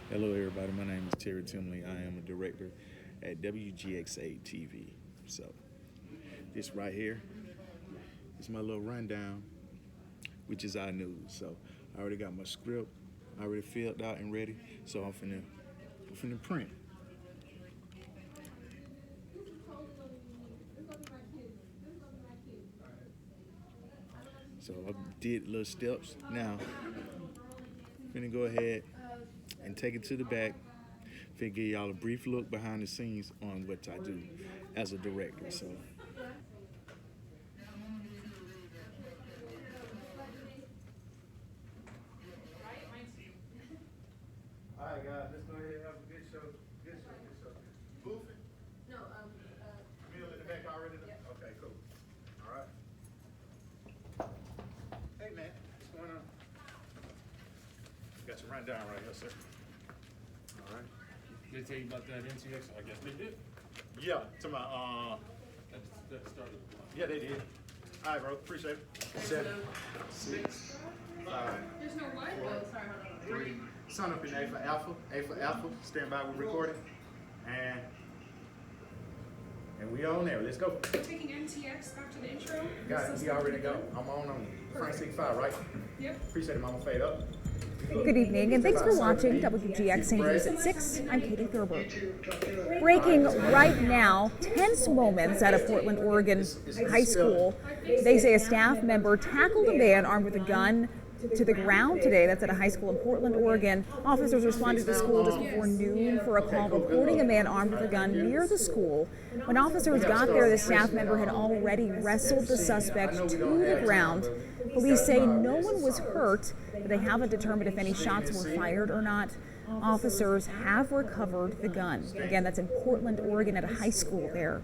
Hello, everybody. My name is Terry Timley. I am a director at WGXA TV. So, this right here is my little rundown, which is our news. So, I already got my script, I already filled out and ready. So, I'm finna print. So, I did little steps. Now, finna go ahead and take it to the back. Finna give y'all a brief look behind the scenes on what I do as a director. So. All right, guys, let's go ahead and have a good show. Good show. Boofing? No, Camille in the back already? Yep. Okay, cool. All right. Hey, man, what's going on? Got your rundown right here, sir. All right. Did they tell you about that NCX? I guess they did. Yeah, to my, That started. yeah, they did. All right, bro, appreciate it. 7, 6, 5, There's no what? 4, Oh, sorry, hold on. 3. Son up in A for Alpha. A for Alpha. Stand by, we're recording. And we on there. Let's go. Taking MTX back to the intro. Got it. We already go. I'm on front 65, right? Yep. Appreciate it, Mama. Fade up. Good evening, and thanks for watching WGXA News at 6. I'm Katie Thurbur. Breaking right now, tense moments at a Portland, Oregon high school. They say a staff member tackled a man armed with a gun to the ground today. That's at a high school in Portland, Oregon. Officers responded to the school just before noon for a call reporting a man armed with a gun near the school. When officers got there, the staff member had already wrestled the suspect to the ground. Police say no one was hurt, but they haven't determined if any shots were fired or not. Officers have recovered the gun. Again, that's in Portland, Oregon, at a high school there.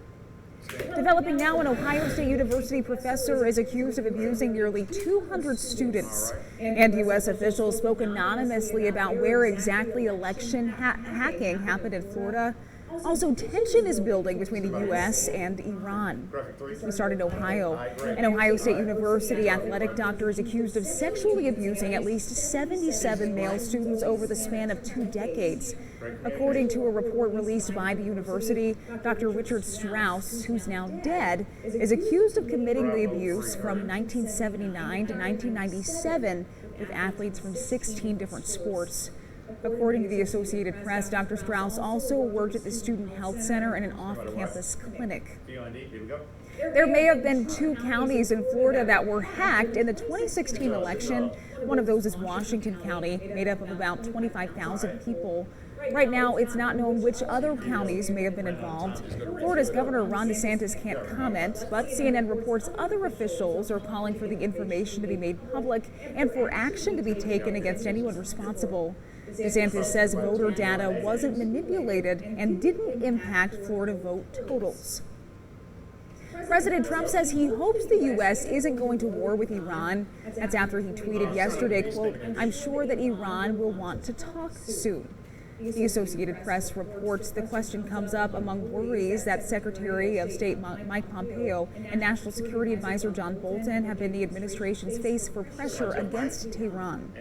Developing now, an Ohio State University professor is accused of abusing nearly 200 students. And U.S. officials spoke anonymously about where exactly election hacking happened in Florida. Also, tension is building between the U.S. and Iran. We start in Ohio. An Ohio State University athletic doctor is accused of sexually abusing at least 77 male students over the span of 2 decades. According to a report released by the university, Dr. Richard Strauss, who's now dead, is accused of committing the abuse from 1979 to 1997 with athletes from 16 different sports. According to the Associated Press, Dr. Strauss also worked at the Student Health Center and an off-campus clinic. There may have been 2 counties in Florida that were hacked in the 2016 election. One of those is Washington County, made up of about 25,000 people. Right now, it's not known which other counties may have been involved. Florida's Governor Ron DeSantis can't comment, but CNN reports other officials are calling for the information to be made public and for action to be taken against anyone responsible. DeSantis says voter data wasn't manipulated and didn't impact Florida vote totals. President Trump says he hopes the U.S. isn't going to war with Iran. That's after he tweeted yesterday, quote, "I'm sure that Iran will want to talk soon." The Associated Press reports the question comes up among worries that Secretary of State Mike Pompeo and National Security Advisor John Bolton have been the administration's face for pressure against Tehran.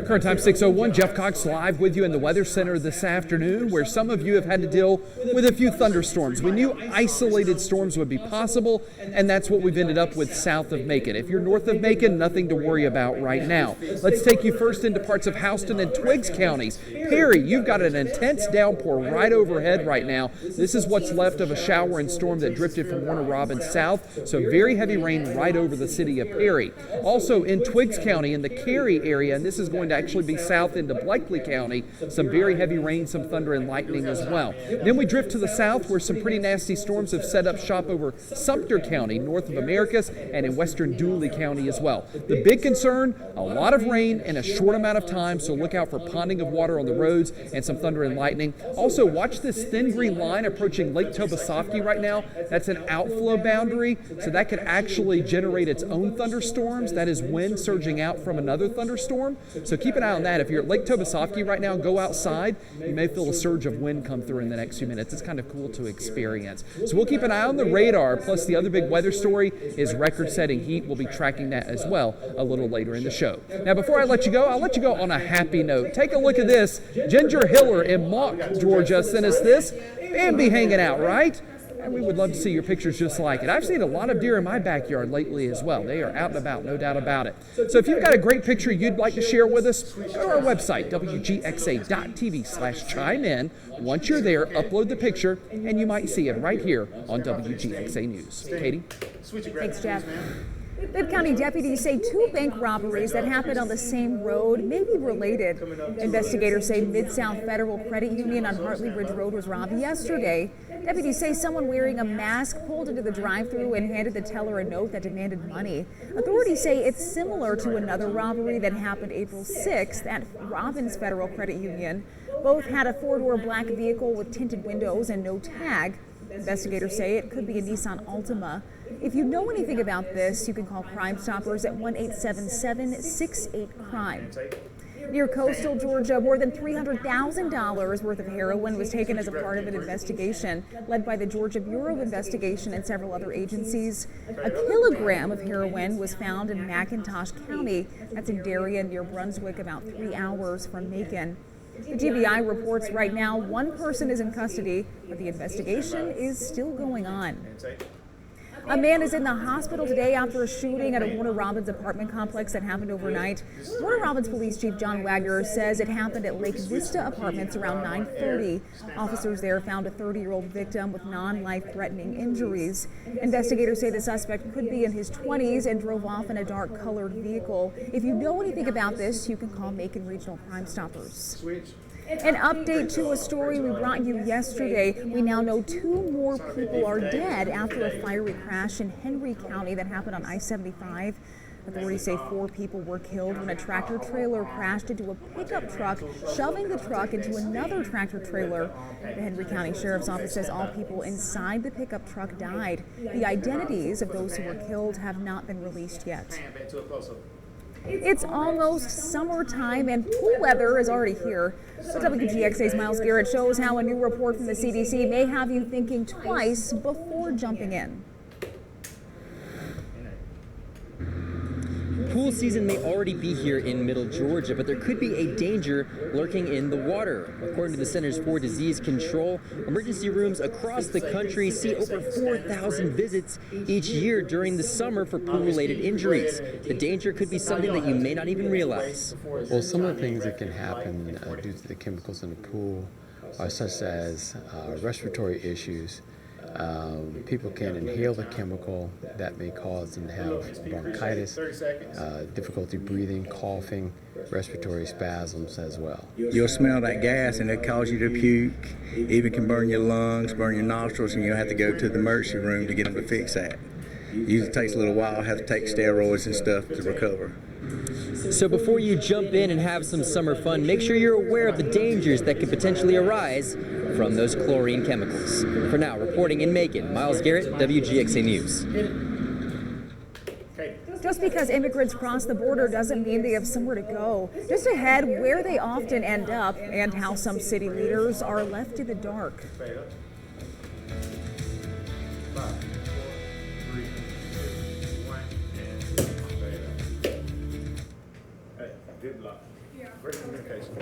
Current time 6:01. Jeff Cox live with you in the Weather Center this afternoon, where some of you have had to deal with a few thunderstorms. We knew isolated storms would be possible, and that's what we've ended up with south of Macon. If you're north of Macon, nothing to worry about right now. Let's take you first into parts of Houston and Twiggs counties. Perry, you've got an intense downpour right overhead right now. This is what's left of a shower and storm that drifted from Warner Robins south, so very heavy rain right over the city of Perry. Also in Twiggs County, in the Cary area, and this is going to actually be south into Blakely County, some very heavy rain, some thunder and lightning as well. Then we drift to the south, where some pretty nasty storms have set up shop over Sumter County, north of Americus, and in western Dooley County as well. The big concern, a lot of rain in a short amount of time, so look out for ponding of water on the roads and some thunder and lightning. Also, watch this thin green line approaching Lake Tobosoffke right now. That's an outflow boundary, so that could actually generate its own thunderstorms. That is wind surging out from another thunderstorm. So keep an eye on that. If you're at Lake Tobosoffke right now, go outside. You may feel a surge of wind come through in the next few minutes. It's kind of cool to experience. So we'll keep an eye on the radar. Plus, the other big weather story is record-setting heat. We'll be tracking that as well a little later in the show. Now, before I let you go, I'll let you go on a happy note. Take a look at this. Ginger Hiller in Mock, Georgia, sent us this. Bambi hanging out, right? And we would love to see your pictures just like it. I've seen a lot of deer in my backyard lately as well. They are out and about, no doubt about it. So if you've got a great picture you'd like to share with us, go to our website, wgxa.tv/chime in. Once you're there, upload the picture, and you might see it right here on WGXA News. Katie? Thanks, Jeff. Bibb County deputies say 2 bank robberies that happened on the same road may be related. Investigators say Mid-South Federal Credit Union on Hartley Ridge Road was robbed yesterday. Deputies say someone wearing a mask pulled into the drive-thru and handed the teller a note that demanded money. Authorities say it's similar to another robbery that happened April 6th at Robbins Federal Credit Union. Both had a 4-door black vehicle with tinted windows and no tag. Investigators say it could be a Nissan Altima. If you know anything about this, you can call Crime Stoppers at 1-877-68-CRIME. Near coastal Georgia, more than $300,000 worth of heroin was taken as a part of an investigation led by the Georgia Bureau of Investigation and several other agencies. A kilogram of heroin was found in McIntosh County. That's in Darien near Brunswick, about 3 hours from Macon. The GBI reports right now 1 person is in custody, but the investigation is still going on. A man is in the hospital today after a shooting at a Warner Robins apartment complex that happened overnight. Warner Robins Police Chief John Wagner says it happened at Lake Vista Apartments around 9:30. Officers there found a 30-year-old victim with non-life-threatening injuries. Investigators say the suspect could be in his 20s and drove off in a dark-colored vehicle. If you know anything about this, you can call Macon Regional Crime Stoppers. An update to a story we brought you yesterday. We now know 2 more people are dead after a fiery crash in Henry County that happened on I-75. Authorities say 4 people were killed when a tractor trailer crashed into a pickup truck, shoving the truck into another tractor trailer. The Henry County Sheriff's Office says all people inside the pickup truck died. The identities of those who were killed have not been released yet. It's almost summertime and pool weather is already here. But WGXA's Miles Garrett shows how a new report from the CDC may have you thinking twice before jumping in. Pool season may already be here in Middle Georgia, but there could be a danger lurking in the water. According to the Centers for Disease Control, emergency rooms across the country see over 4,000 visits each year during the summer for pool-related injuries. The danger could be something that you may not even realize. Well, some of the things that can happen due to the chemicals in the pool are such as respiratory issues. People can inhale the chemical that may cause them to have bronchitis, difficulty breathing, coughing, respiratory spasms as well. You'll smell that gas and it'll cause you to puke, even can burn your lungs, burn your nostrils, and you'll have to go to the emergency room to get them to fix that. It usually takes a little while, have to take steroids and stuff to recover. So before you jump in and have some summer fun, make sure you're aware of the dangers that could potentially arise from those chlorine chemicals. For now, reporting in Macon, Miles Garrett, WGXA News. Just because immigrants cross the border doesn't mean they have somewhere to go. Just ahead, where they often end up and how some city leaders are left in the dark. Good luck. Great communication.